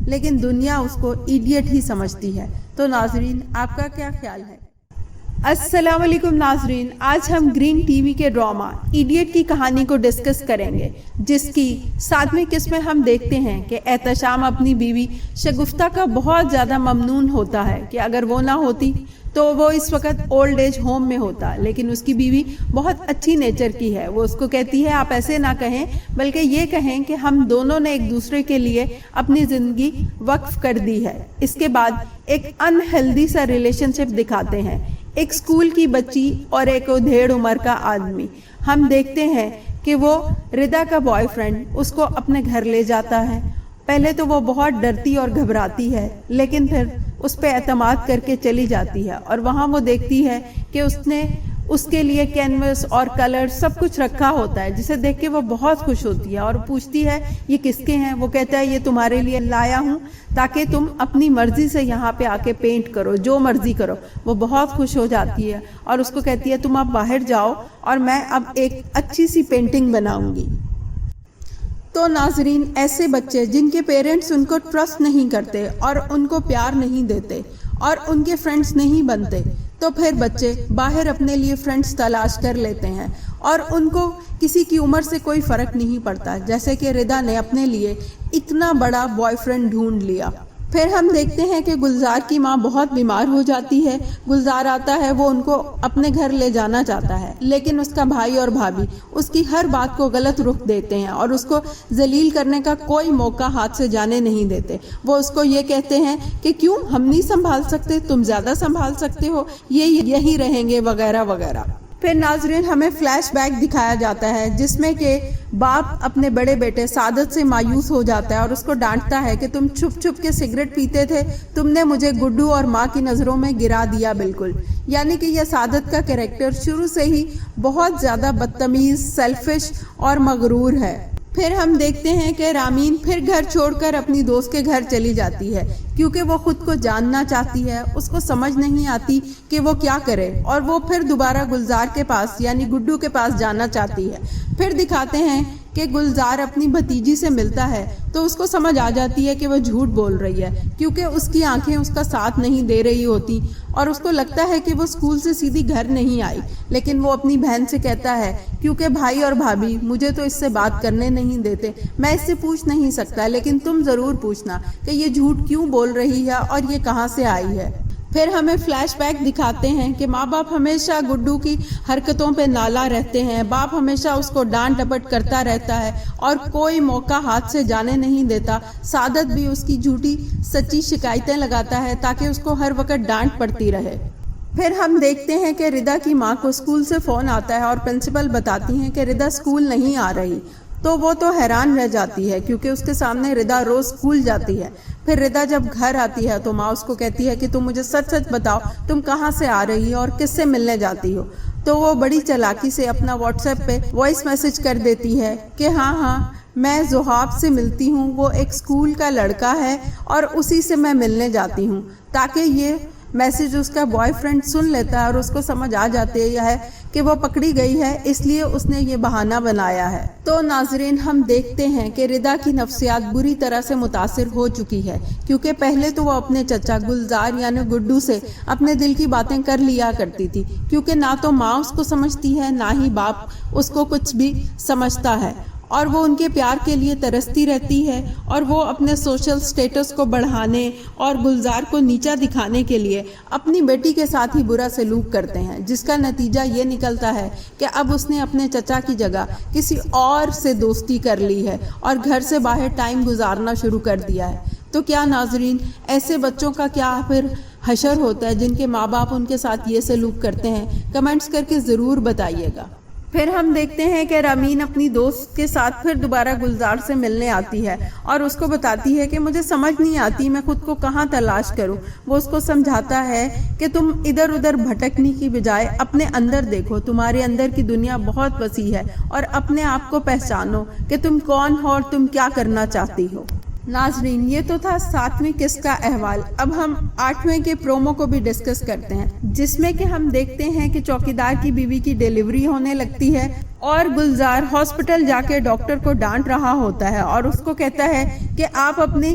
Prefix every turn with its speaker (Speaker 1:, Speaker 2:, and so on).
Speaker 1: لیکن دنیا اس کو ایڈیٹ ہی سمجھتی ہے۔ تو ناظرین، آپ کا کیا خیال ہے؟ السلام علیکم ناظرین، آج ہم گرین ٹی وی کے ڈرامہ ایڈیٹ کی کہانی کو ڈسکس کریں گے، جس کی 7ویں قسط میں ہم دیکھتے ہیں کہ احتشام اپنی بیوی شگفتہ کا بہت زیادہ ممنون ہوتا ہے کہ اگر وہ نہ ہوتی تو وہ اس وقت اولڈ ایج ہوم میں ہوتا، لیکن اس کی بیوی بہت اچھی نیچر کی ہے۔ وہ اس کو کہتی ہے آپ ایسے نہ کہیں، بلکہ یہ کہیں کہ ہم دونوں نے ایک دوسرے کے لیے اپنی زندگی وقف کر دی ہے۔ اس کے بعد ایک ان ہیلدی سا ریلیشن شپ دکھاتے ہیں، ایک اسکول کی بچی اور ایک ادھیڑ عمر کا آدمی۔ ہم دیکھتے ہیں کہ وہ ردا کا بوائے فرینڈ اس کو اپنے گھر لے جاتا ہے۔ پہلے تو وہ بہت ڈرتی اور گھبراتی ہے، لیکن پھر اس پہ اعتماد کر کے چلی جاتی ہے، اور وہاں وہ دیکھتی ہے کہ اس نے اس کے لیے کینوس اور کلر سب کچھ رکھا ہوتا ہے، جسے دیکھ کے وہ بہت خوش ہوتی ہے اور پوچھتی ہے یہ کس کے ہیں؟ وہ کہتا ہے یہ تمہارے لیے لایا ہوں تاکہ تم اپنی مرضی سے یہاں پہ آ کے پینٹ کرو، جو مرضی کرو۔ وہ بہت خوش ہو جاتی ہے اور اس کو کہتی ہے تم اب باہر جاؤ اور میں اب ایک اچھی سی پینٹنگ بناؤں گی۔ تو ناظرین، ایسے بچے جن کے پیرنٹس ان کو ٹرسٹ نہیں کرتے اور ان کو پیار نہیں دیتے اور ان کے فرینڈس نہیں بنتے، تو پھر بچے باہر اپنے لیے فرینڈس تلاش کر لیتے ہیں اور ان کو کسی کی عمر سے کوئی فرق نہیں پڑتا، جیسے کہ ردا نے اپنے لیے اتنا بڑا بوائے فرینڈ ڈھونڈ لیا۔ پھر ہم دیکھتے ہیں کہ گلزار کی ماں بہت بیمار ہو جاتی ہے۔ گلزار آتا ہے، وہ ان کو اپنے گھر لے جانا چاہتا ہے، لیکن اس کا بھائی اور بھابھی اس کی ہر بات کو غلط رخ دیتے ہیں اور اس کو ذلیل کرنے کا کوئی موقع ہاتھ سے جانے نہیں دیتے۔ وہ اس کو یہ کہتے ہیں کہ کیوں ہم نہیں سنبھال سکتے، تم زیادہ سنبھال سکتے ہو، یہ یہی رہیں گے وغیرہ وغیرہ۔ پھر ناظرین، ہمیں فلیش بیک دکھایا جاتا ہے جس میں کہ باپ اپنے بڑے بیٹے سعادت سے مایوس ہو جاتا ہے اور اس کو ڈانٹتا ہے کہ تم چھپ چھپ کے سگریٹ پیتے تھے، تم نے مجھے گڈو اور ماں کی نظروں میں گرا دیا بالکل۔ یعنی کہ یہ سعادت کا کریکٹر شروع سے ہی بہت زیادہ بدتمیز، سیلفش اور مغرور ہے۔ پھر ہم دیکھتے ہیں کہ رامین پھر گھر چھوڑ کر اپنی دوست کے گھر چلی جاتی ہے، کیونکہ وہ خود کو جاننا چاہتی ہے، اس کو سمجھ نہیں آتی کہ وہ کیا کرے، اور وہ پھر دوبارہ گلزار کے پاس یعنی گڈو کے پاس جانا چاہتی ہے۔ پھر دکھاتے ہیں کہ گلزار اپنی بھتیجی سے ملتا ہے تو اس کو سمجھ آ جاتی ہے کہ وہ جھوٹ بول رہی ہے، کیونکہ اس کی آنکھیں اس کا ساتھ نہیں دے رہی ہوتی اور اس کو لگتا ہے کہ وہ اسکول سے سیدھی گھر نہیں آئی، لیکن وہ اپنی بہن سے کہتا ہے کیونکہ بھائی اور بھابھی مجھے تو اس سے بات کرنے نہیں دیتے، میں اس سے پوچھ نہیں سکتا، لیکن تم ضرور پوچھنا کہ یہ جھوٹ کیوں بول رہی ہے اور یہ کہاں سے آئی ہے۔ پھر ہمیں فلیش بیک دکھاتے ہیں کہ ماں باپ ہمیشہ گڈو کی حرکتوں پہ نالا رہتے ہیں، باپ ہمیشہ اس کو ڈانٹ ڈپٹ کرتا رہتا ہے اور کوئی موقع ہاتھ سے جانے نہیں دیتا۔ سعادت بھی اس کی جھوٹی سچی شکایتیں لگاتا ہے تاکہ اس کو ہر وقت ڈانٹ پڑتی رہے۔ پھر ہم دیکھتے ہیں کہ ردا کی ماں کو اسکول سے فون آتا ہے اور پرنسپل بتاتی ہیں کہ ردا اسکول نہیں آ رہی، تو وہ تو حیران رہ جاتی ہے کیونکہ اس کے سامنے ردا روز اسکول جاتی ہے۔ پھر ردا جب گھر آتی ہے تو ماں اس کو کہتی ہے کہ تم مجھے سچ سچ بتاؤ، تم کہاں سے آ رہی ہو اور کس سے ملنے جاتی ہو؟ تو وہ بڑی چالاکی سے اپنا واٹس ایپ پہ وائس میسج کر دیتی ہے کہ ہاں میں زحاب سے ملتی ہوں، وہ ایک اسکول کا لڑکا ہے اور اسی سے میں ملنے جاتی ہوں، تاکہ یہ میسج اس کا بوائے فرینڈ سن لیتا ہے اور اس کو سمجھ آ جاتی ہے کہ وہ پکڑی گئی ہے، اس لیے اس نے یہ بہانہ بنایا ہے۔ تو ناظرین، ہم دیکھتے ہیں کہ ردا کی نفسیات بری طرح سے متاثر ہو چکی ہے، کیونکہ پہلے تو وہ اپنے چچا گلزار یعنی گڈو سے اپنے دل کی باتیں کر لیا کرتی تھی، کیونکہ نہ تو ماں اس کو سمجھتی ہے نہ ہی باپ اس کو کچھ بھی سمجھتا ہے، اور وہ ان کے پیار کے لیے ترستی رہتی ہے، اور وہ اپنے سوشل سٹیٹس کو بڑھانے اور گلزار کو نیچا دکھانے کے لیے اپنی بیٹی کے ساتھ ہی برا سلوک کرتے ہیں، جس کا نتیجہ یہ نکلتا ہے کہ اب اس نے اپنے چچا کی جگہ کسی اور سے دوستی کر لی ہے اور گھر سے باہر ٹائم گزارنا شروع کر دیا ہے۔ تو کیا ناظرین، ایسے بچوں کا کیا پھر حشر ہوتا ہے جن کے ماں باپ ان کے ساتھ یہ سلوک کرتے ہیں؟ کمنٹس کر کے ضرور بتائیے گا۔ پھر ہم دیکھتے ہیں کہ رامین اپنی دوست کے ساتھ پھر دوبارہ گلزار سے ملنے آتی ہے اور اس کو بتاتی ہے کہ مجھے سمجھ نہیں آتی میں خود کو کہاں تلاش کروں۔ وہ اس کو سمجھاتا ہے کہ تم ادھر ادھر بھٹکنے کی بجائے اپنے اندر دیکھو، تمہارے اندر کی دنیا بہت وسیع ہے، اور اپنے آپ کو پہچانو کہ تم کون ہو اور تم کیا کرنا چاہتی ہو۔ ناظرین، یہ تو تھا 7ویں قسط کا احوال۔ اب ہم 8ویں کے پرومو کو بھی ڈسکس کرتے ہیں، جس میں کہ ہم دیکھتے ہیں کہ چوکیدار کی بیوی کی ڈیلیوری ہونے لگتی ہے اور گلزار ہاسپٹل جا کے ڈاکٹر کو ڈانٹ رہا ہوتا ہے اور اس کو کہتا ہے کہ آپ اپنی